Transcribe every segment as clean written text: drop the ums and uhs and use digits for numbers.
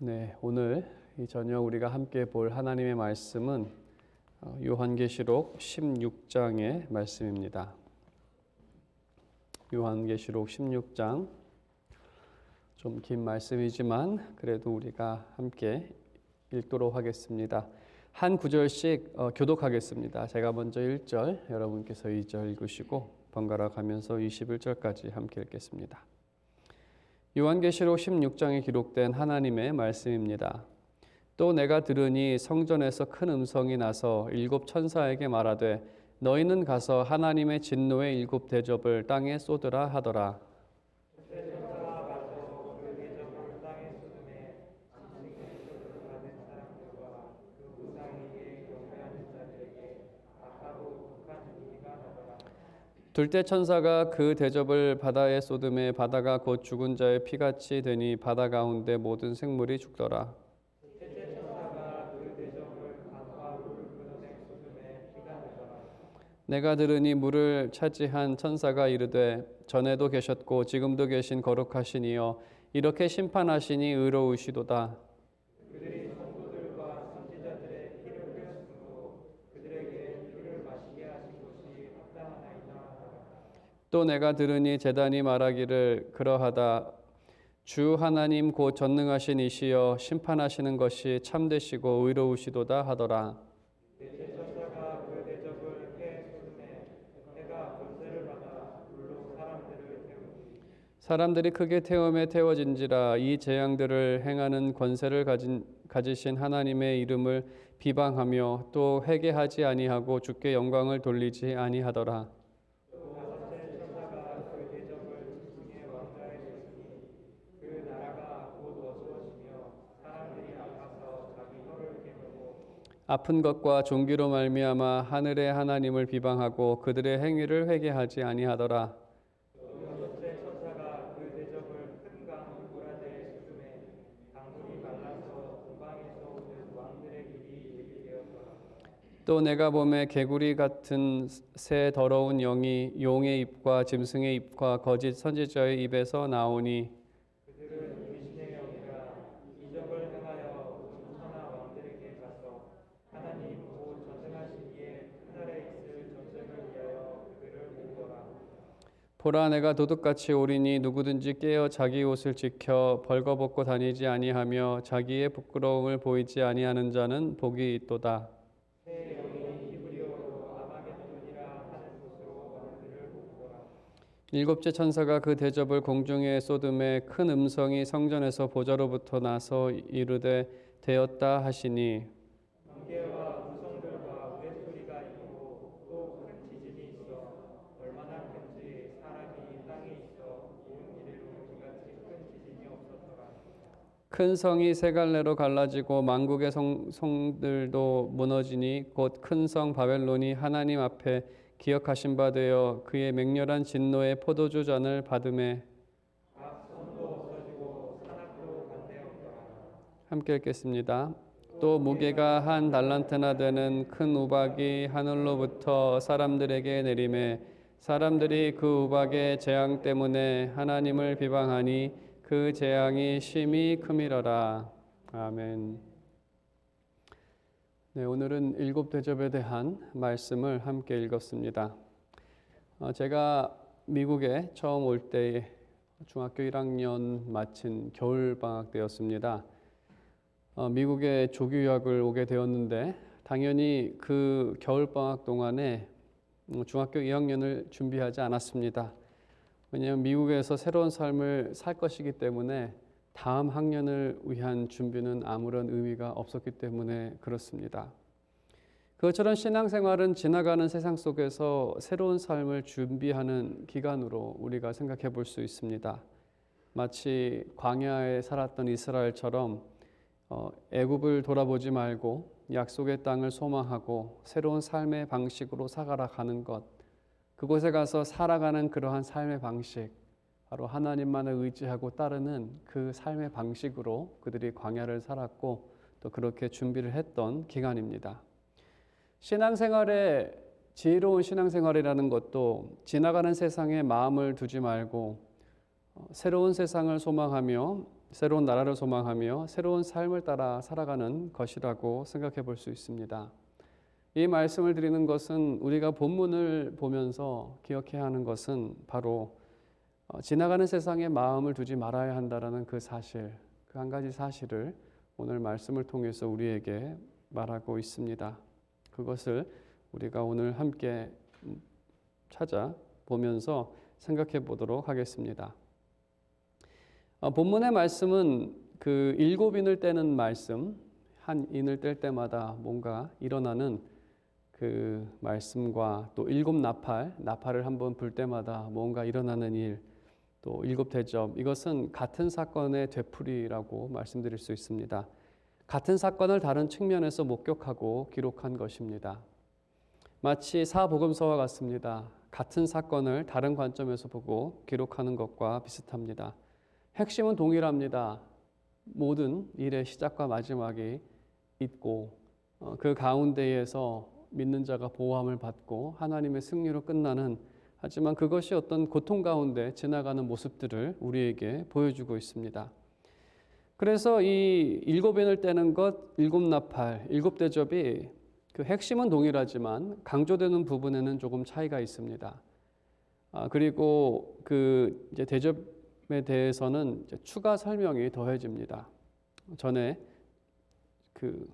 네, 오늘 이 저녁 우리가 함께 볼 하나님의 말씀은 요한계시록 16장의 말씀입니다. 요한계시록 16장, 좀 긴 말씀이지만 그래도 우리가 함께 읽도록 하겠습니다. 한 구절씩 교독하겠습니다. 제가 먼저 1절, 여러분께서 2절 읽으시고 번갈아 가면서 21절까지 함께 읽겠습니다. 요한계시록 16장에 기록된 하나님의 말씀입니다. 또 내가 들으니 성전에서 큰 음성이 나서 일곱 천사에게 말하되 너희는 가서 하나님의 진노의 일곱 대접을 땅에 쏟으라 하더라. 둘째 천사가 그 대접을 바다에 쏟음에 바다가 곧 죽은 자의 피같이 되니 바다 가운데 모든 생물이 죽더라. 셋째 천사가 그 대접을 강과 물을 끊어내 쏟음에 피가 나더라. 내가 들으니 물을 차지한 천사가 이르되 전에도 계셨고 지금도 계신 거룩하신 이여 이렇게 심판하시니 의로우시도다. 그들이 성도들과 선지자들의 피를 흘렸으므로 그들에게 피를 마시게 하신 것이 합당하나이다. 또 내가 들으니 제단이 말하기를 그러하다. 주 하나님 곧 전능하신 이시여 심판하시는 것이 참되시고 의로우시도다 하더라. 넷째 천사가 그 대접을 해 쏟음에 해가 권세를 받아 불로 사람들을 태우니 사람들이 크게 태움에 태워진지라. 이 재앙들을 행하는 권세를 가지신 하나님의 이름을 비방하며 또 회개하지 아니하고 주께 영광을 돌리지 아니하더라. 아픈 것과 종기로 말미암아 하늘의 하나님을 비방하고 그들의 행위를 회개하지 아니하더라. 여섯째 천사가 그 대접을 큰 강 유브라데에 쏟음에 강물이 말라서 동방에서 오는 왕들의 길이 되게 되었더라. 또 내가 보매 개구리 같은 새 더러운 영이 용의 입과 짐승의 입과 거짓 선지자의 입에서 나오니 그들은 귀신의 영이라 이적을 행하여 온 천하 왕들에게 가서 하나님 곧 전능하신 이의 하늘에 있을 전쟁을 위하여 그들을 모으더라. 보라 내가 도둑같이 오리니 누구든지 깨어 자기 옷을 지켜 벌거벗고 다니지 아니하며 자기의 부끄러움을 보이지 아니하는 자는 복이 있도다. 새 영이 히브리어로 아마겟돈이라 하는 곳으로 왕들을 모으더라. 일곱째 천사가 그 대접을 공중에 쏟음에 큰 음성이 성전에서 보좌로부터 나서 이르되 되었다 하시니 번개와 우성들과 우레소리가 있고 또 큰 지진이 있어 얼마나 큰지 사람이 땅에 있어 온 이래로 이같이 큰 지진이 없었더라. 큰 성이 세 갈래로 갈라지고 만국의 성들도 무너지니 곧 큰 성 바벨론이 하나님 앞에 기억하신 바 되어 그의 맹렬한 진노의 포도주 잔을 받음에 각 성도 없어지고 산악도 간대었더라. 함께 읽겠습니다. 또 무게가 한 달란트나 되는 큰 우박이 하늘로부터 사람들에게 내리매 사람들이 그 우박의 재앙 때문에 하나님을 비방하니 그 재앙이 심히 크미러라. 아멘. 네, 오늘은 일곱 대접에 대한 말씀을 함께 읽었습니다. 제가 미국에 처음 올 때 중학교 1학년 마친 겨울방학 때였습니다. 미국에 조기 유학을 오게 되었는데 당연히 그 겨울방학 동안에 중학교 2학년을 준비하지 않았습니다. 왜냐하면 미국에서 새로운 삶을 살 것이기 때문에 다음 학년을 위한 준비는 아무런 의미가 없었기 때문에 그렇습니다. 그것처럼 신앙생활은 지나가는 세상 속에서 새로운 삶을 준비하는 기간으로 우리가 생각해 볼 수 있습니다. 마치 광야에 살았던 이스라엘처럼 애굽을 돌아보지 말고 약속의 땅을 소망하고 새로운 삶의 방식으로 살아가는 것, 그곳에 가서 살아가는 그러한 삶의 방식, 바로 하나님만을 의지하고 따르는 그 삶의 방식으로 그들이 광야를 살았고 또 그렇게 준비를 했던 기간입니다. 신앙생활에 지혜로운 신앙생활이라는 것도 지나가는 세상에 마음을 두지 말고 새로운 세상을 소망하며 새로운 나라를 소망하며 새로운 삶을 따라 살아가는 것이라고 생각해 볼 수 있습니다. 이 말씀을 드리는 것은 우리가 본문을 보면서 기억해야 하는 것은 바로 지나가는 세상에 마음을 두지 말아야 한다라는 그 사실, 그 한 가지 사실을 오늘 말씀을 통해서 우리에게 말하고 있습니다. 그것을 우리가 오늘 함께 찾아보면서 생각해 보도록 하겠습니다. 본문의 말씀은 그 7인을 떼는 말씀, 한 인을 뗄 때마다 뭔가 일어나는 그 말씀과 또 7나팔을 한번 불 때마다 뭔가 일어나는 일, 또 7대접, 이것은 같은 사건의 되풀이라고 말씀드릴 수 있습니다. 같은 사건을 다른 측면에서 목격하고 기록한 것입니다. 마치 사복음서와 같습니다. 같은 사건을 다른 관점에서 보고 기록하는 것과 비슷합니다. 핵심은 동일합니다. 모든 일의 시작과 마지막이 있고 그 가운데에서 믿는 자가 보호함을 받고 하나님의 승리로 끝나는, 하지만 그것이 어떤 고통 가운데 지나가는 모습들을 우리에게 보여주고 있습니다. 그래서 이 7인을 떼는 것, 7나팔, 7대접이 그 핵심은 동일하지만 강조되는 부분에는 조금 차이가 있습니다. 그리고 그 이제 대접에 대해서는 이제 추가 설명이 더해집니다. 전에 그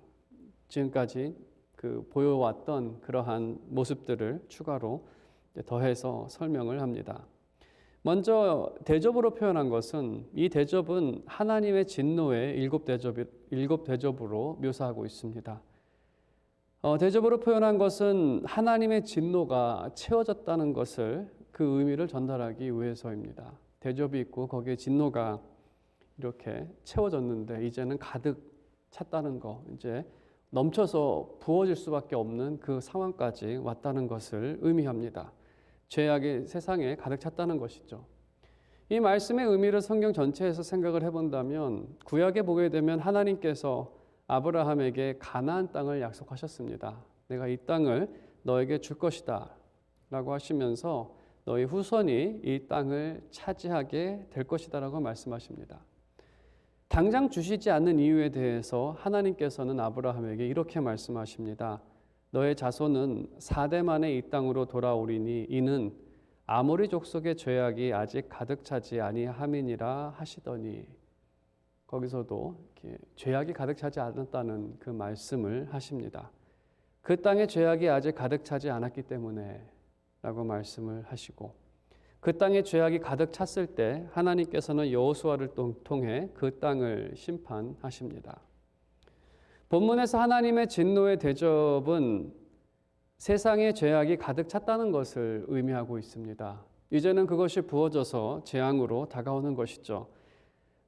지금까지 그 보여왔던 그러한 모습들을 추가로 더해서 설명을 합니다. 먼저 대접으로 표현한 것은, 이 대접은 하나님의 진노의 7대접으로 묘사하고 있습니다. 대접으로 표현한 것은 하나님의 진노가 채워졌다는 것을, 그 의미를 전달하기 위해서입니다. 대접이 있고 거기에 진노가 이렇게 채워졌는데 이제는 가득 찼다는 거, 이제 넘쳐서 부어질 수밖에 없는 그 상황까지 왔다는 것을 의미합니다. 죄악이 세상에 가득 찼다는 것이죠. 이 말씀의 의미를 성경 전체에서 생각을 해본다면, 구약에 보게 되면 하나님께서 아브라함에게 가나안 땅을 약속하셨습니다. 내가 이 땅을 너에게 줄 것이다 라고 하시면서 너희 후손이 이 땅을 차지하게 될 것이다 라고 말씀하십니다. 당장 주시지 않는 이유에 대해서 하나님께서는 아브라함에게 이렇게 말씀하십니다. 너의 자손은 4대 만에 이 땅으로 돌아오리니 이는 아모리 족속의 죄악이 아직 가득 차지 아니함이니라 하시더니, 거기서도 이렇게 죄악이 가득 차지 않았다는 그 말씀을 하십니다. 그 땅에 죄악이 아직 가득 차지 않았기 때문에 라고 말씀을 하시고, 그 땅에 죄악이 가득 찼을 때 하나님께서는 여호수아를 통해 그 땅을 심판하십니다. 본문에서 하나님의 진노의 대접은 세상에 죄악이 가득 찼다는 것을 의미하고 있습니다. 이제는 그것이 부어져서 재앙으로 다가오는 것이죠.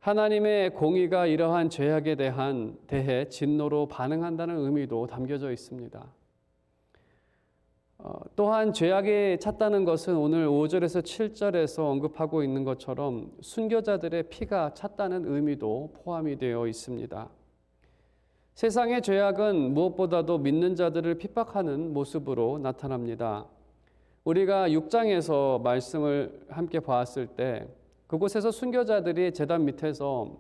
하나님의 공의가 이러한 죄악에 대해 진노로 반응한다는 의미도 담겨져 있습니다. 또한 죄악에 찼다는 것은 오늘 5절에서 7절에서 언급하고 있는 것처럼 순교자들의 피가 찼다는 의미도 포함이 되어 있습니다. 세상의 죄악은 무엇보다도 믿는 자들을 핍박하는 모습으로 나타납니다. 우리가 6장에서 말씀을 함께 보았을 때 그곳에서 순교자들이 제단 밑에서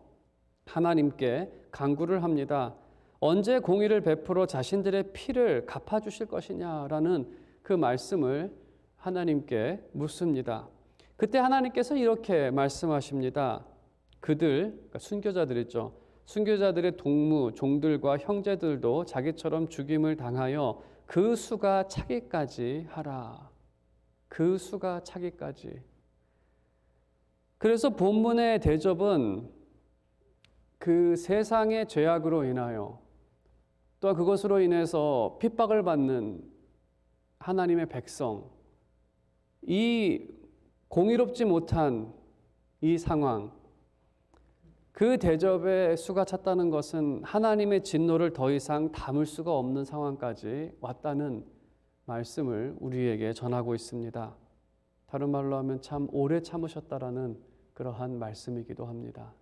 하나님께 간구를 합니다. 언제 공의를 베풀어 자신들의 피를 갚아주실 것이냐라는 그 말씀을 하나님께 묻습니다. 그때 하나님께서 이렇게 말씀하십니다. 그들, 그러니까 순교자들이죠. 순교자들의 동무, 종들과 형제들도 자기처럼 죽임을 당하여 그 수가 차기까지 하라. 그 수가 차기까지. 그래서 본문의 대접은 그 세상의 죄악으로 인하여 또한 그것으로 인해서 핍박을 받는 하나님의 백성, 이 공의롭지 못한 이 상황, 그 대접의 수가 찼다는 것은 하나님의 진노를 더 이상 담을 수가 없는 상황까지 왔다는 말씀을 우리에게 전하고 있습니다. 다른 말로 하면 참 오래 참으셨다라는 그러한 말씀이기도 합니다.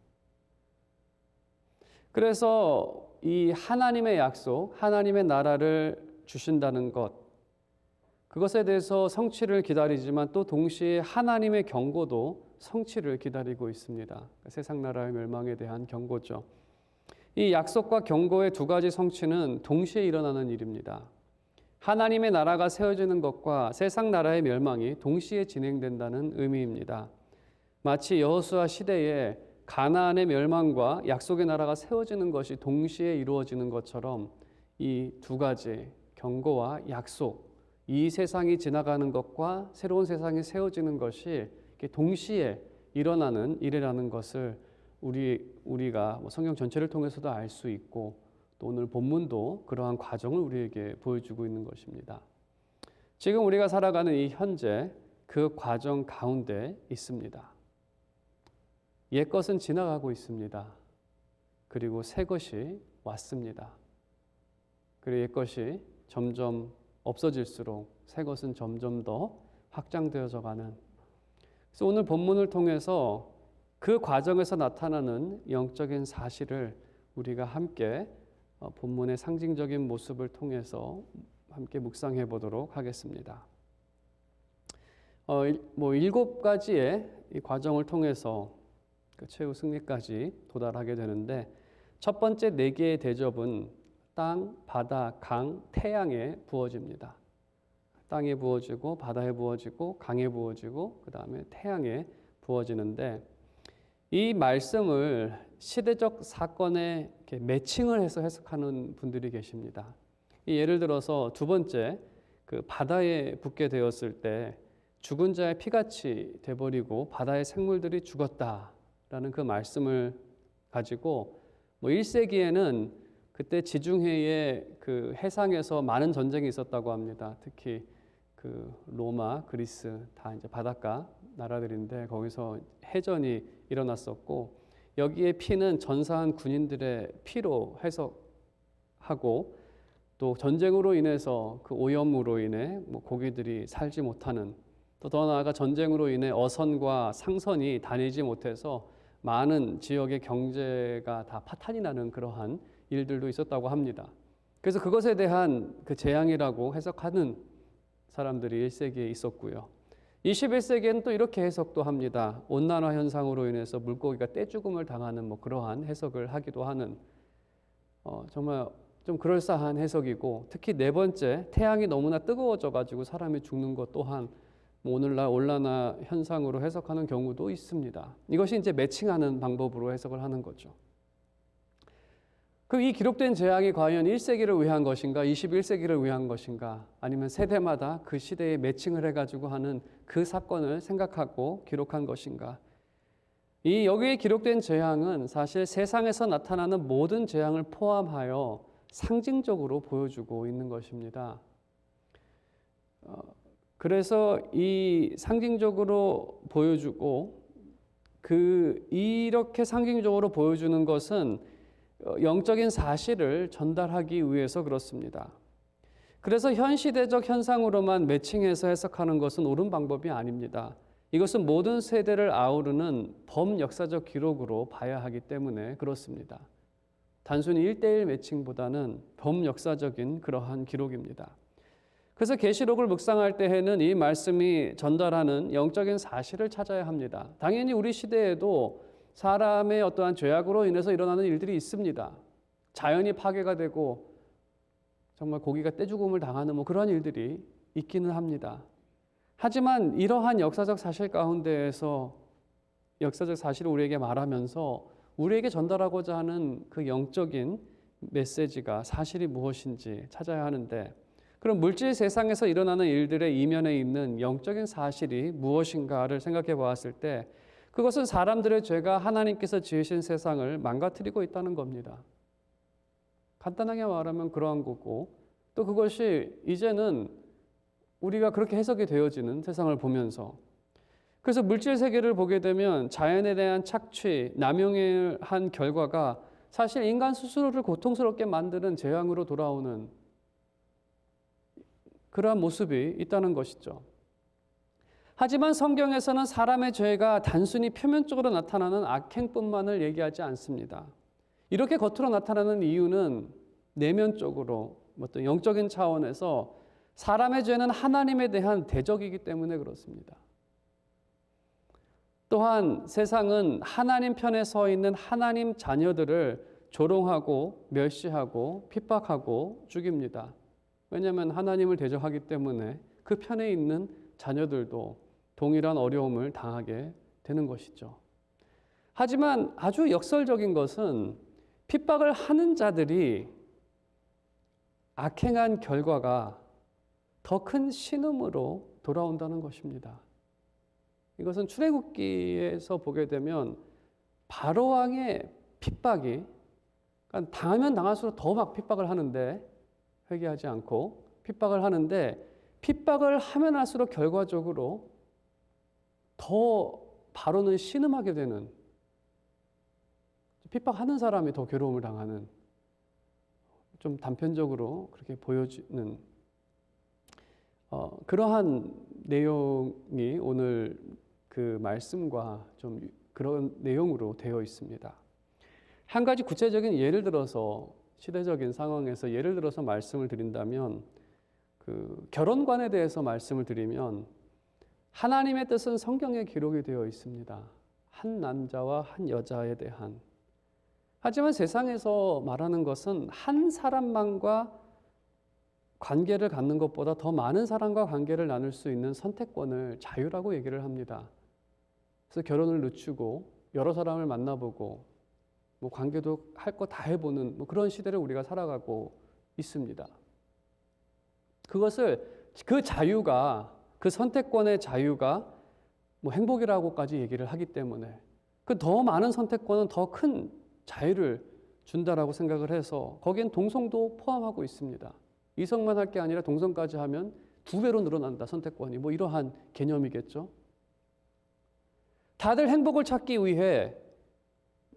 그래서 이 하나님의 약속, 하나님의 나라를 주신다는 것, 그것에 대해서 성취를 기다리지만 또 동시에 하나님의 경고도 성취를 기다리고 있습니다. 세상 나라의 멸망에 대한 경고죠. 이 약속과 경고의 두 가지 성취는 동시에 일어나는 일입니다. 하나님의 나라가 세워지는 것과 세상 나라의 멸망이 동시에 진행된다는 의미입니다. 마치 여호수아 시대에 가나안의 멸망과 약속의 나라가 세워지는 것이 동시에 이루어지는 것처럼 이 두 가지 경고와 약속, 이 세상이 지나가는 것과 새로운 세상이 세워지는 것이 동시에 일어나는 일이라는 것을 우리가 성경 전체를 통해서도 알 수 있고 또 오늘 본문도 그러한 과정을 우리에게 보여주고 있는 것입니다. 지금 우리가 살아가는 이 현재 그 과정 가운데 있습니다. 옛것은 지나가고 있습니다. 그리고 새 것이 왔습니다. 그리고 옛것이 점점 없어질수록 새 것은 점점 더 확장되어져 가는. 그래서 오늘 본문을 통해서 그 과정에서 나타나는 영적인 사실을 우리가 함께 본문의 상징적인 모습을 통해서 함께 묵상해 보도록 하겠습니다. 7가지의 이 과정을 통해서 그 최후 승리까지 도달하게 되는데 첫 번째 4개의 대접은 땅, 바다, 강, 태양에 부어집니다. 땅에 부어지고 바다에 부어지고 강에 부어지고 그 다음에 태양에 부어지는데 이 말씀을 시대적 사건에 이렇게 매칭을 해서 해석하는 분들이 계십니다. 예를 들어서 두 번째 그 바다에 붓게 되었을 때 죽은 자의 피같이 돼버리고 바다의 생물들이 죽었다라는 그 말씀을 가지고 1세기에는 그때 지중해에 그 해상에서 많은 전쟁이 있었다고 합니다. 특히 그 로마, 그리스 다 이제 바닷가 나라들인데 거기서 해전이 일어났었고 여기에 피는 전사한 군인들의 피로 해석하고 또 전쟁으로 인해서 그 오염으로 인해 고기들이 살지 못하는 또 더 나아가 전쟁으로 인해 어선과 상선이 다니지 못해서 많은 지역의 경제가 다 파탄이 나는 그러한 일들도 있었다고 합니다. 그래서 그것에 대한 그 재앙이라고 해석하는 사람들이 1세기에 있었고요. 21세기에는 또 이렇게 해석도 합니다. 온난화 현상으로 인해서 물고기가 떼죽음을 당하는 그러한 해석을 하기도 하는 정말 좀 그럴싸한 해석이고 특히 4번째 태양이 너무나 뜨거워져 가지고 사람이 죽는 것 또한 오늘날 온난화 현상으로 해석하는 경우도 있습니다. 이것이 이제 매칭하는 방법으로 해석을 하는 거죠. 이 기록된 재앙이 과연 1세기를 위한 것인가 21세기를 위한 것인가 아니면 세대마다 그 시대에 매칭을 해가지고 하는 그 사건을 생각하고 기록한 것인가. 여기에 기록된 재앙은 사실 세상에서 나타나는 모든 재앙을 포함하여 상징적으로 보여주고 있는 것입니다. 그래서 이 상징적으로 보여주고 이렇게 상징적으로 보여주는 것은 영적인 사실을 전달하기 위해서 그렇습니다. 그래서 현시대적 현상으로만 매칭해서 해석하는 것은 옳은 방법이 아닙니다. 이것은 모든 세대를 아우르는 범역사적 기록으로 봐야 하기 때문에 그렇습니다. 단순히 1:1 매칭보다는 범역사적인 그러한 기록입니다. 그래서 계시록을 묵상할 때에는 이 말씀이 전달하는 영적인 사실을 찾아야 합니다. 당연히 우리 시대에도 사람의 어떠한 죄악으로 인해서 일어나는 일들이 있습니다. 자연이 파괴가 되고 정말 고기가 떼죽음을 당하는 그런 일들이 있기는 합니다. 하지만 이러한 역사적 사실 가운데에서 역사적 사실을 우리에게 말하면서 우리에게 전달하고자 하는 그 영적인 메시지가 사실이 무엇인지 찾아야 하는데 그럼 물질 세상에서 일어나는 일들의 이면에 있는 영적인 사실이 무엇인가를 생각해 보았을 때 그것은 사람들의 죄가 하나님께서 지으신 세상을 망가뜨리고 있다는 겁니다. 간단하게 말하면 그러한 거고 또 그것이 이제는 우리가 그렇게 해석이 되어지는 세상을 보면서 그래서 물질 세계를 보게 되면 자연에 대한 착취, 남용을 한 결과가 사실 인간 스스로를 고통스럽게 만드는 재앙으로 돌아오는 그러한 모습이 있다는 것이죠. 하지만 성경에서는 사람의 죄가 단순히 표면적으로 나타나는 악행뿐만을 얘기하지 않습니다. 이렇게 겉으로 나타나는 이유는 내면적으로 어떤 영적인 차원에서 사람의 죄는 하나님에 대한 대적이기 때문에 그렇습니다. 또한 세상은 하나님 편에 서 있는 하나님 자녀들을 조롱하고 멸시하고 핍박하고 죽입니다. 왜냐하면 하나님을 대적하기 때문에 그 편에 있는 자녀들도 동일한 어려움을 당하게 되는 것이죠. 하지만 아주 역설적인 것은 핍박을 하는 자들이 악행한 결과가 더 큰 신음으로 돌아온다는 것입니다. 이것은 출애굽기에서 보게 되면 바로왕의 핍박이, 그러니까 당하면 당할수록 더 막 핍박을 하는데, 회개하지 않고 핍박을 하는데, 핍박을 하면 할수록 결과적으로 더 바로는 신음하게 되는, 핍박하는 사람이 더 괴로움을 당하는, 좀 단편적으로 그렇게 보여지는 그러한 내용이 오늘 그 말씀과 좀 그런 내용으로 되어 있습니다. 한 가지 구체적인 예를 들어서, 시대적인 상황에서 예를 들어서 말씀을 드린다면, 그 결혼관에 대해서 말씀을 드리면 하나님의 뜻은 성경에 기록이 되어 있습니다. 한 남자와 한 여자에 대한. 하지만 세상에서 말하는 것은 한 사람만과 관계를 갖는 것보다 더 많은 사람과 관계를 나눌 수 있는 선택권을 자유라고 얘기를 합니다. 그래서 결혼을 늦추고 여러 사람을 만나보고 뭐 관계도 할 거 다 해보는 뭐 그런 시대를 우리가 살아가고 있습니다. 그 자유가, 그 선택권의 자유가 뭐 행복이라고까지 얘기를 하기 때문에 그 더 많은 선택권은 더 큰 자유를 준다라고 생각을 해서 거기엔 동성도 포함하고 있습니다. 이성만 할 게 아니라 동성까지 하면 2배로 늘어난다, 선택권이. 뭐 이러한 개념이겠죠. 다들 행복을 찾기 위해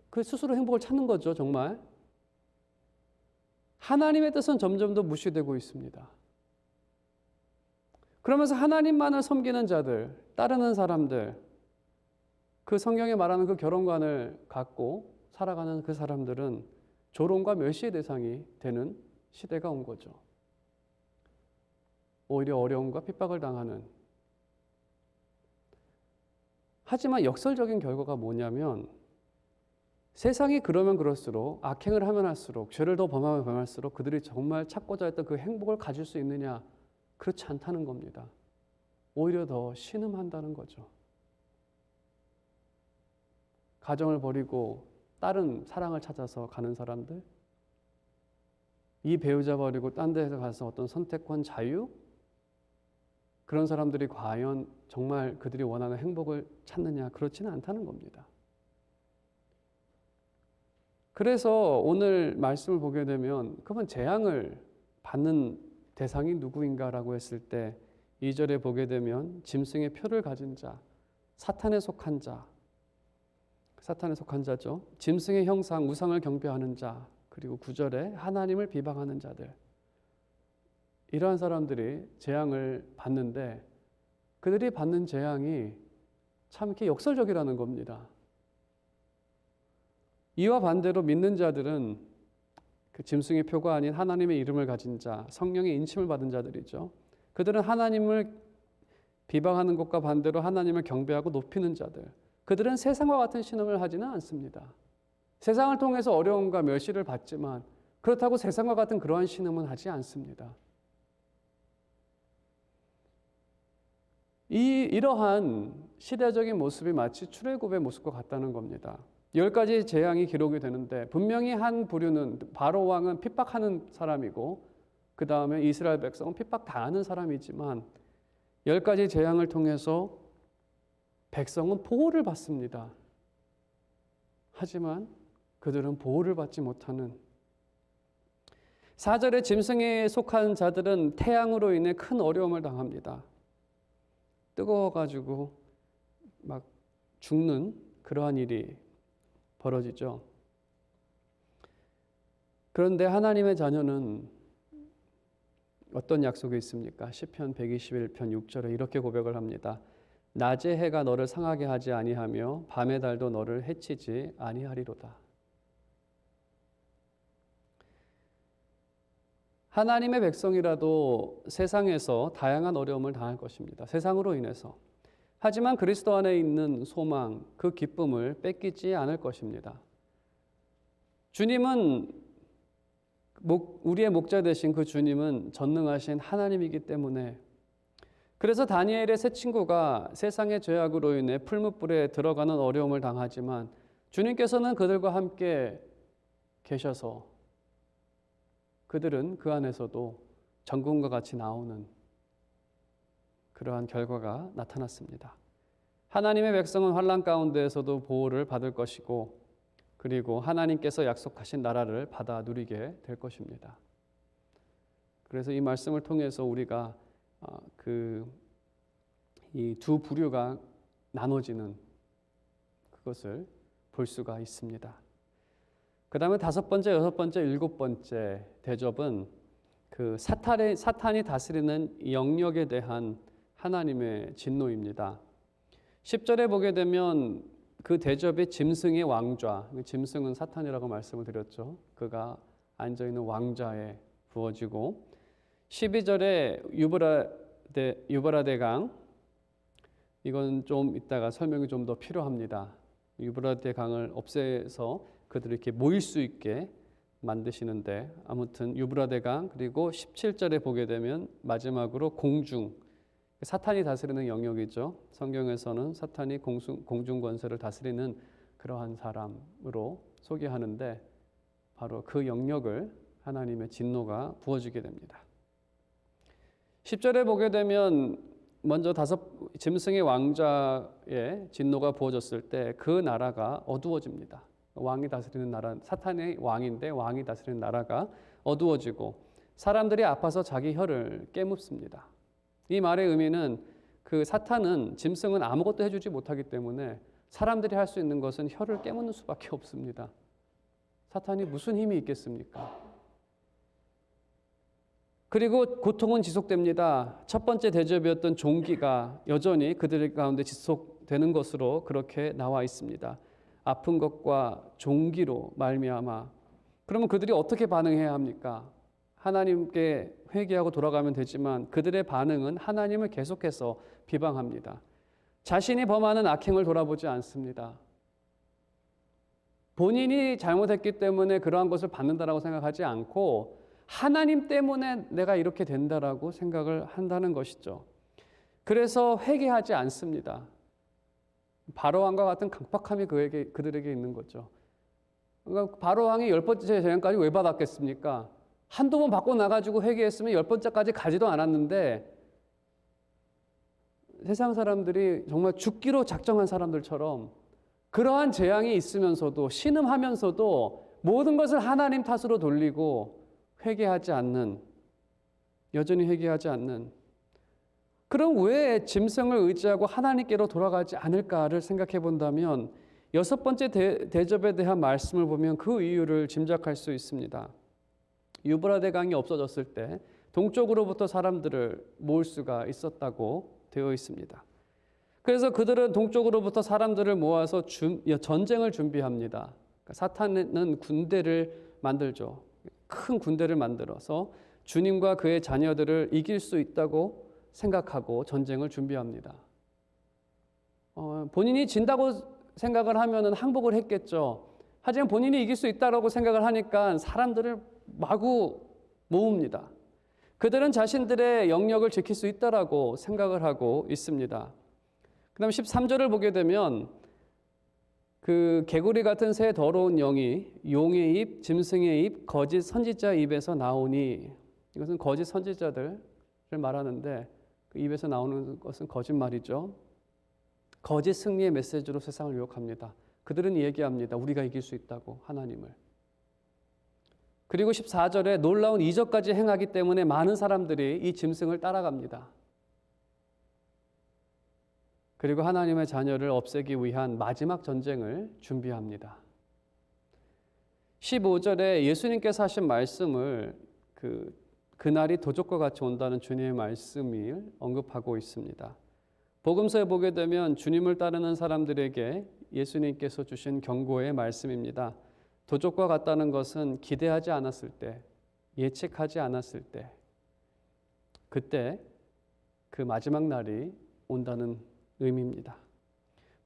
그 스스로 행복을 찾는 거죠, 정말. 하나님의 뜻은 점점 더 무시되고 있습니다. 그러면서 하나님만을 섬기는 자들, 따르는 사람들, 그 성경에 말하는 그 결혼관을 갖고 살아가는 그 사람들은 조롱과 멸시의 대상이 되는 시대가 온 거죠. 오히려 어려움과 핍박을 당하는. 하지만 역설적인 결과가 뭐냐면 세상이 그러면 그럴수록, 악행을 하면 할수록, 죄를 더 범하면 범할수록 그들이 정말 찾고자 했던 그 행복을 가질 수 있느냐? 그렇지 않다는 겁니다. 오히려 더 신음한다는 거죠. 가정을 버리고 다른 사랑을 찾아서 가는 사람들, 이 배우자 버리고 딴 데서 가서 어떤 선택권 자유, 그런 사람들이 과연 정말 그들이 원하는 행복을 찾느냐? 그렇지는 않다는 겁니다. 그래서 오늘 말씀을 보게 되면 그러면 재앙을 받는 대상이 누구인가라고 했을 때 2절에 보게 되면 짐승의 표를 가진 자, 사탄에 속한 자, 사탄에 속한 자죠. 짐승의 형상, 우상을 경배하는 자, 그리고 9절에 하나님을 비방하는 자들. 이러한 사람들이 재앙을 받는데 그들이 받는 재앙이 참 이렇게 역설적이라는 겁니다. 이와 반대로 믿는 자들은 그 짐승의 표가 아닌 하나님의 이름을 가진 자, 성령의 인침을 받은 자들이죠. 그들은 하나님을 비방하는 것과 반대로 하나님을 경배하고 높이는 자들. 그들은 세상과 같은 신음을 하지는 않습니다. 세상을 통해서 어려움과 멸시를 받지만 그렇다고 세상과 같은 그러한 신음은 하지 않습니다. 이러한 시대적인 모습이 마치 출애굽의 모습과 같다는 겁니다. 10가지 재앙이 기록이 되는데 분명히 한 부류는 바로 왕은 핍박하는 사람이고 그 다음에 이스라엘 백성은 핍박당하는 사람이지만 10가지 재앙을 통해서 백성은 보호를 받습니다. 하지만 그들은 보호를 받지 못하는 4절에 짐승에 속한 자들은 태양으로 인해 큰 어려움을 당합니다. 뜨거워가지고 막 죽는 그러한 일이 벌어지죠. 그런데 하나님의 자녀는 어떤 약속이 있습니까? 시편 121편 6절에 이렇게 고백을 합니다. 낮의 해가 너를 상하게 하지 아니하며 밤의 달도 너를 해치지 아니하리로다. 하나님의 백성이라도 세상에서 다양한 어려움을 당할 것입니다. 세상으로 인해서. 하지만 그리스도 안에 있는 소망, 그 기쁨을 뺏기지 않을 것입니다. 주님은 우리의 목자 되신 그 주님은 전능하신 하나님이기 때문에, 그래서 다니엘의 세 친구가 세상의 죄악으로 인해 풀무불에 들어가는 어려움을 당하지만 주님께서는 그들과 함께 계셔서 그들은 그 안에서도 정금과 같이 나오는 그러한 결과가 나타났습니다. 하나님의 백성은 환난 가운데에서도 보호를 받을 것이고, 그리고 하나님께서 약속하신 나라를 받아 누리게 될 것입니다. 그래서 이 말씀을 통해서 우리가 이 두 부류가 나눠지는 그것을 볼 수가 있습니다. 그 다음에 5번째, 6번째, 7번째 대접은 그 사탄이 다스리는 영역에 대한 하나님의 진노입니다. 10절에 보게 되면 그 대접이 짐승의 왕좌, 짐승은 사탄이라고 말씀을 드렸죠. 그가 앉아있는 왕좌에 부어지고, 12절에 유브라데 강, 이건 좀 이따가 설명이 좀 더 필요합니다. 유브라데 강을 없애서 그들이 이렇게 모일 수 있게 만드시는데, 아무튼 유브라데 강, 그리고 17절에 보게 되면 마지막으로 공중, 사탄이 다스리는 영역이죠. 성경에서는 사탄이 공중 권세를 다스리는 그러한 사람으로 소개하는데, 바로 그 영역을 하나님의 진노가 부어주게 됩니다. 10절에 보게 되면 먼저 짐승의 왕좌에 진노가 부어졌을 때 그 나라가 어두워집니다. 왕이 다스리는 나라, 사탄의 왕인데 왕이 다스리는 나라가 어두워지고 사람들이 아파서 자기 혀를 깨뭅습니다. 이 말의 의미는 그 사탄은, 짐승은 아무것도 해주지 못하기 때문에 사람들이 할 수 있는 것은 혀를 깨무는 수밖에 없습니다. 사탄이 무슨 힘이 있겠습니까? 그리고 고통은 지속됩니다. 첫 번째 대접이었던 종기가 여전히 그들 가운데 지속되는 것으로 그렇게 나와 있습니다. 아픈 것과 종기로 말미암아. 그러면 그들이 어떻게 반응해야 합니까? 하나님께 회개하고 돌아가면 되지만 그들의 반응은 하나님을 계속해서 비방합니다. 자신이 범하는 악행을 돌아보지 않습니다. 본인이 잘못했기 때문에 그러한 것을 받는다라고 생각하지 않고 하나님 때문에 내가 이렇게 된다라고 생각을 한다는 것이죠. 그래서 회개하지 않습니다. 바로왕과 같은 강박함이 그들에게 있는 거죠. 그러니까 바로왕이 10번째 재앙까지 왜 받았겠습니까? 한두 번 받고 나가지고 회개했으면 10번째까지 가지도 않았는데, 세상 사람들이 정말 죽기로 작정한 사람들처럼 그러한 재앙이 있으면서도 신음하면서도 모든 것을 하나님 탓으로 돌리고 회개하지 않는, 여전히 회개하지 않는, 그럼 왜 짐승을 의지하고 하나님께로 돌아가지 않을까를 생각해 본다면 6번째 대접에 대한 말씀을 보면 그 이유를 짐작할 수 있습니다. 유브라데 강이 없어졌을 때 동쪽으로부터 사람들을 모을 수가 있었다고 되어 있습니다. 그래서 그들은 동쪽으로부터 사람들을 모아서 전쟁을 준비합니다. 사탄은 군대를 만들죠. 큰 군대를 만들어서 주님과 그의 자녀들을 이길 수 있다고 생각하고 전쟁을 준비합니다. 본인이 진다고 생각을 하면 항복을 했겠죠. 하지만 본인이 이길 수 있다고 생각을 하니까 사람들을 마구 모읍니다. 그들은 자신들의 영역을 지킬 수 있다라고 생각을 하고 있습니다. 그 다음 13절을 보게 되면 그 개구리 같은 새 더러운 영이 용의 입, 짐승의 입, 거짓 선지자 입에서 나오니, 이것은 거짓 선지자들을 말하는데 그 입에서 나오는 것은 거짓말이죠. 거짓 승리의 메시지로 세상을 유혹합니다. 그들은 얘기합니다. 우리가 이길 수 있다고, 하나님을. 그리고 14절에 놀라운 이적까지 행하기 때문에 많은 사람들이 이 짐승을 따라갑니다. 그리고 하나님의 자녀를 없애기 위한 마지막 전쟁을 준비합니다. 15절에 예수님께서 하신 말씀을 그날이 도적과 같이 온다는 주님의 말씀을 언급하고 있습니다. 복음서에 보게 되면 주님을 따르는 사람들에게 예수님께서 주신 경고의 말씀입니다. 도적과 같다는 것은 기대하지 않았을 때, 예측하지 않았을 때, 그때 그 마지막 날이 온다는 의미입니다.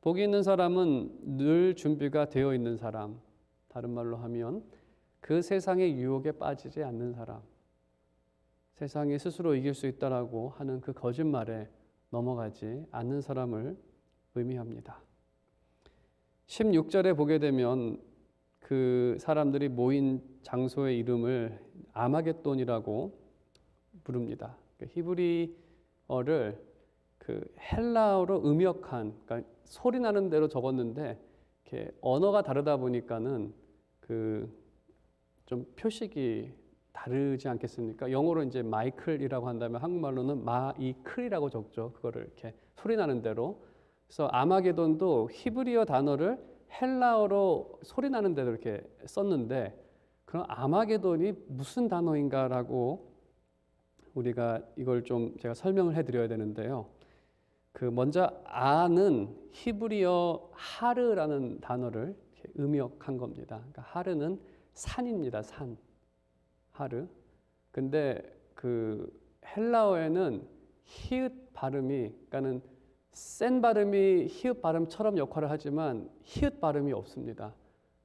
복이 있는 사람은 늘 준비가 되어 있는 사람, 다른 말로 하면 그 세상의 유혹에 빠지지 않는 사람, 세상이 스스로 이길 수 있다라고 하는 그 거짓말에 넘어가지 않는 사람을 의미합니다. 16절에 보게 되면 그 사람들이 모인 장소의 이름을 아마겟돈이라고 부릅니다. 히브리어를 그 헬라어로 음역한, 그러니까 소리 나는 대로 적었는데 이렇게 언어가 다르다 보니까는 그 좀 표식이 다르지 않겠습니까? 영어로 이제 마이클이라고 한다면 한국말로는 마이클이라고 적죠. 그거를 이렇게 소리 나는 대로. 그래서 아마게돈도 히브리어 단어를 헬라어로 소리 나는 대로 이렇게 썼는데, 그럼 아마게돈이 무슨 단어인가라고 우리가 이걸 좀 제가 설명을 해드려야 되는데요. 그 먼저 아는 히브리어 하르라는 단어를 이렇게 음역한 겁니다. 그러니까 하르는 산입니다. 산. 하르. 근데 그 헬라어에는 히읗 발음이, 그러니까는 센 발음이 히읗 발음처럼 역할을 하지만 히읗 발음이 없습니다.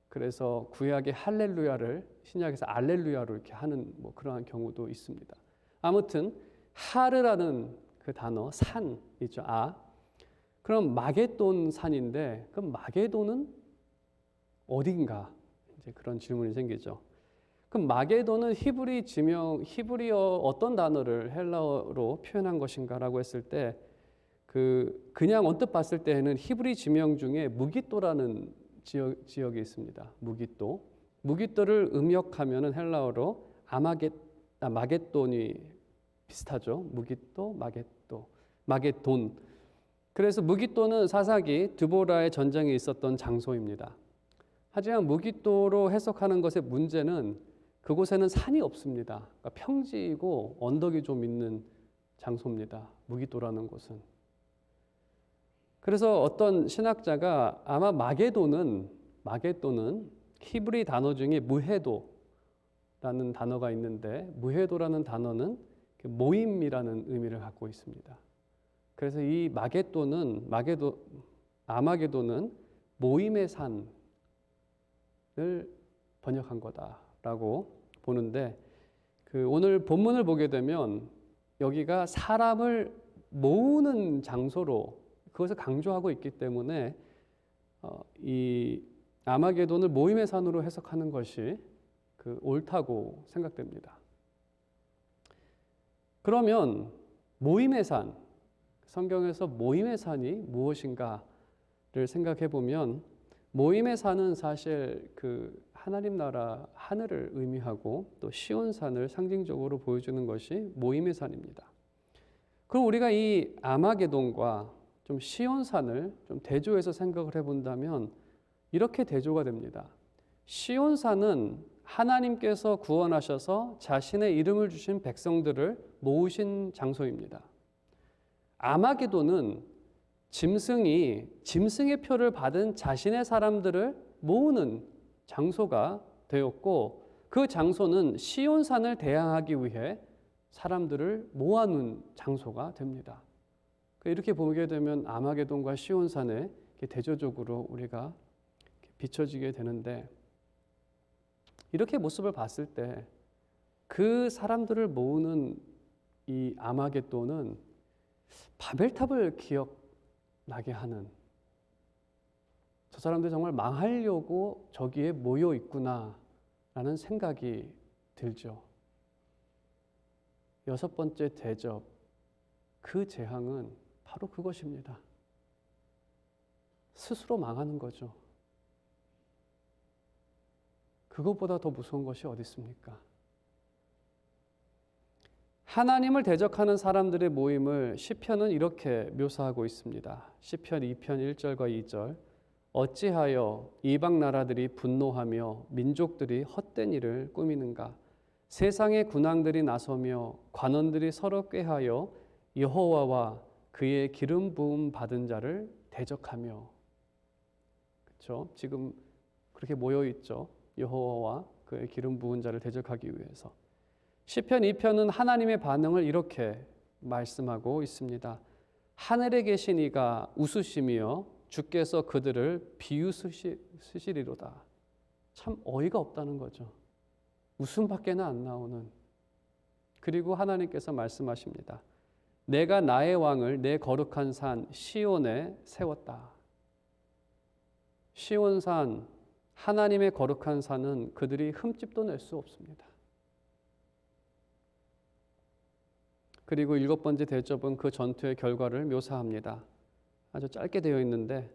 그래서 구약의 할렐루야를 신약에서 알렐루야로 이렇게 하는 뭐 그러한 경우도 있습니다. 아무튼 하르라는 그 단어 산 있죠. 그럼 마게돈 산인데 그럼 마게돈은 어딘가? 이제 그런 질문이 생기죠. 그럼 마게돈은 히브리어 어떤 단어를 헬라어로 표현한 것인가라고 했을 때 그냥 언뜻 봤을 때에는 히브리 지명 중에 무기또라는 지역이 있습니다. 무기또를 음역하면은 헬라어로 마게돈이 비슷하죠. 무기또, 마게돈. 그래서 무기또는 사사기 드보라의 전쟁에 있었던 장소입니다. 하지만 무기또로 해석하는 것의 문제는 그곳에는 산이 없습니다. 그러니까 평지이고 언덕이 좀 있는 장소입니다. 무기또라는 곳은. 그래서 어떤 신학자가 아마 마게도는 히브리 단어 중에 무헤도라는 단어가 있는데 무헤도라는 단어는 모임이라는 의미를 갖고 있습니다. 그래서 이 아마게도는 모임의 산을 번역한 거다라고 보는데 오늘 본문을 보게 되면 여기가 사람을 모으는 장소로 그것을 강조하고 있기 때문에 이 아마게돈을 모임의 산으로 해석하는 것이 옳다고 생각됩니다. 그러면 모임의 산, 성경에서 모임의 산이 무엇인가를 생각해 보면 모임의 산은 사실 하나님 나라 하늘을 의미하고 또 시온산을 상징적으로 보여주는 것이 모임의 산입니다. 그럼 우리가 이 아마게돈과 좀 시온산을 좀 대조해서 생각을 해본다면 이렇게 대조가 됩니다. 시온산은 하나님께서 구원하셔서 자신의 이름을 주신 백성들을 모으신 장소입니다. 아마게돈은 짐승의 표를 받은 자신의 사람들을 모으는 장소가 되었고 그 장소는 시온산을 대항하기 위해 사람들을 모아놓은 장소가 됩니다. 이렇게 보게 되면 아마게돈과 시온산에 대조적으로 우리가 비춰지게 되는데 이렇게 모습을 봤을 때 그 사람들을 모으는 이 아마게돈은 바벨탑을 기억나게 하는 저 사람들 정말 망하려고 저기에 모여 있구나라는 생각이 들죠. 6번째 대접, 그 재앙은 바로 그것입니다. 스스로 망하는 거죠. 그것보다 더 무서운 것이 어디 있습니까? 하나님을 대적하는 사람들의 모임을 시편은 이렇게 묘사하고 있습니다. 시편 2편 1절과 2절 어찌하여 이방 나라들이 분노하며 민족들이 헛된 일을 꾸미는가? 세상의 군왕들이 나서며 관원들이 서로 꾀하여 여호와와 그의 기름 부음 받은 자를 대적하며. 그렇죠? 지금 그렇게 모여 있죠. 여호와와 그의 기름 부은 자를 대적하기 위해서. 시편 2편은 하나님의 반응을 이렇게 말씀하고 있습니다. 하늘에 계신 이가 웃으시며 주께서 그들을 비웃으시리로다. 참 어이가 없다는 거죠. 웃음밖에는 안 나오는. 그리고 하나님께서 말씀하십니다. 내가 나의 왕을 내 거룩한 산 시온에 세웠다. 시온산, 하나님의 거룩한 산은 그들이 흠집도 낼 수 없습니다. 그리고 7번째 대접은 그 전투의 결과를 묘사합니다. 아주 짧게 되어 있는데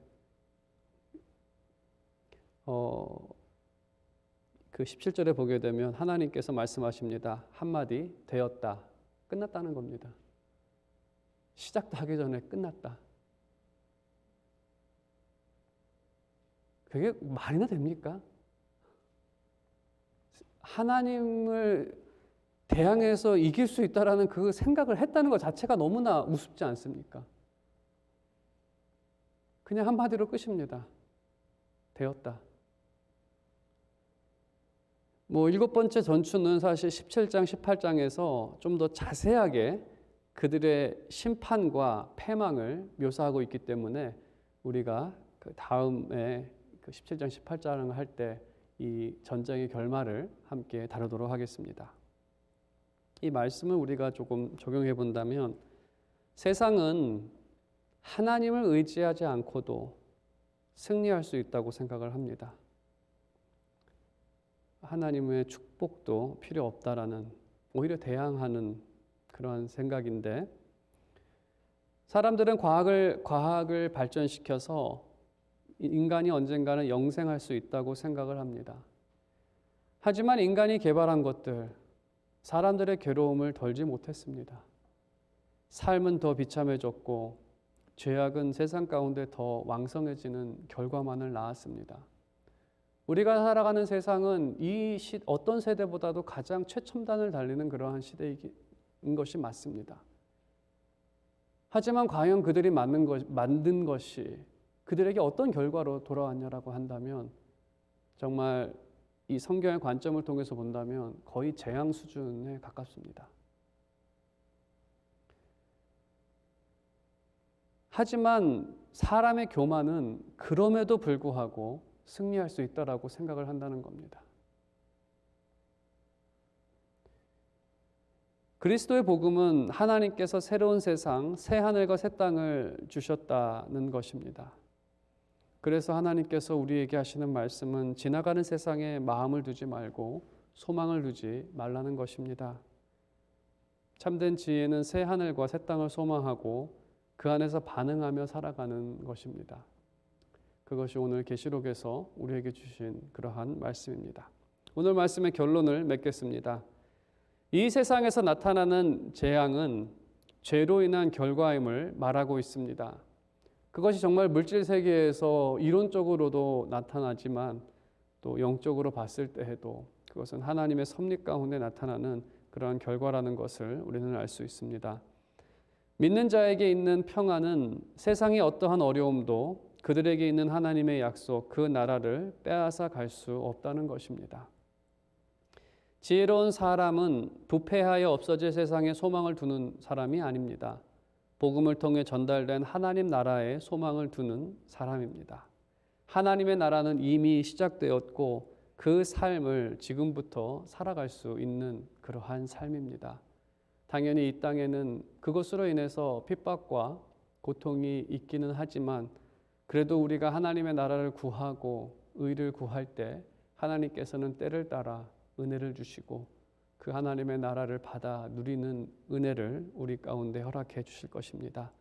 그 17절에 보게 되면 하나님께서 말씀하십니다. 한마디 되었다. 끝났다는 겁니다. 시작도 하기 전에 끝났다. 그게 말이나 됩니까? 하나님을 대항해서 이길 수 있다라는 그 생각을 했다는 것 자체가 너무나 우습지 않습니까? 그냥 한마디로 끝입니다. 되었다. 7번째 전투는 사실 17장, 18장에서 좀 더 자세하게 그들의 심판과 패망을 묘사하고 있기 때문에 우리가 그 다음에 그 17장, 18장을 할 때 이 전쟁의 결말을 함께 다루도록 하겠습니다. 이 말씀을 우리가 조금 적용해 본다면 세상은 하나님을 의지하지 않고도 승리할 수 있다고 생각을 합니다. 하나님의 축복도 필요 없다라는, 오히려 대항하는 그런 생각인데, 사람들은 과학을 발전시켜서 인간이 언젠가는 영생할 수 있다고 생각을 합니다. 하지만 인간이 개발한 것들, 사람들의 괴로움을 덜지 못했습니다. 삶은 더 비참해졌고 죄악은 세상 가운데 더 왕성해지는 결과만을 낳았습니다. 우리가 살아가는 세상은 어떤 세대보다도 가장 최첨단을 달리는 그러한 시대인 것이 맞습니다. 하지만 과연 그들이 만든 것이 그들에게 어떤 결과로 돌아왔냐라고 한다면 정말 이 성경의 관점을 통해서 본다면 거의 재앙 수준에 가깝습니다. 하지만 사람의 교만은 그럼에도 불구하고 승리할 수 있다라고 생각을 한다는 겁니다. 그리스도의 복음은 하나님께서 새로운 세상, 새 하늘과 새 땅을 주셨다는 것입니다. 그래서 하나님께서 우리에게 하시는 말씀은 지나가는 세상에 마음을 두지 말고 소망을 두지 말라는 것입니다. 참된 지혜는 새 하늘과 새 땅을 소망하고 그 안에서 반응하며 살아가는 것입니다. 그것이 오늘 계시록에서 우리에게 주신 그러한 말씀입니다. 오늘 말씀의 결론을 맺겠습니다. 이 세상에서 나타나는 재앙은 죄로 인한 결과임을 말하고 있습니다. 그것이 정말 물질 세계에서 이론적으로도 나타나지만 또 영적으로 봤을 때에도 그것은 하나님의 섭리 가운데 나타나는 그러한 결과라는 것을 우리는 알 수 있습니다. 믿는 자에게 있는 평안은 세상의 어떠한 어려움도 그들에게 있는 하나님의 약속, 그 나라를 빼앗아 갈 수 없다는 것입니다. 지혜로운 사람은 부패하여 없어질 세상에 소망을 두는 사람이 아닙니다. 복음을 통해 전달된 하나님 나라에 소망을 두는 사람입니다. 하나님의 나라는 이미 시작되었고 그 삶을 지금부터 살아갈 수 있는 그러한 삶입니다. 당연히 이 땅에는 그것으로 인해서 핍박과 고통이 있기는 하지만 그래도 우리가 하나님의 나라를 구하고 의를 구할 때 하나님께서는 때를 따라 은혜를 주시고 그 하나님의 나라를 받아 누리는 은혜를 우리 가운데 허락해 주실 것입니다.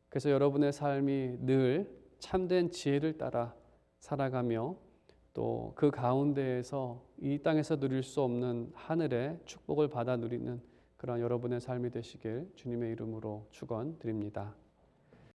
그래서 여러분의 삶이 늘 참된 지혜를 따라 살아가며 또 그 가운데에서 이 땅에서 누릴 수 없는 하늘의 축복을 받아 누리는 그런 여러분의 삶이 되시길 주님의 이름으로 축원드립니다.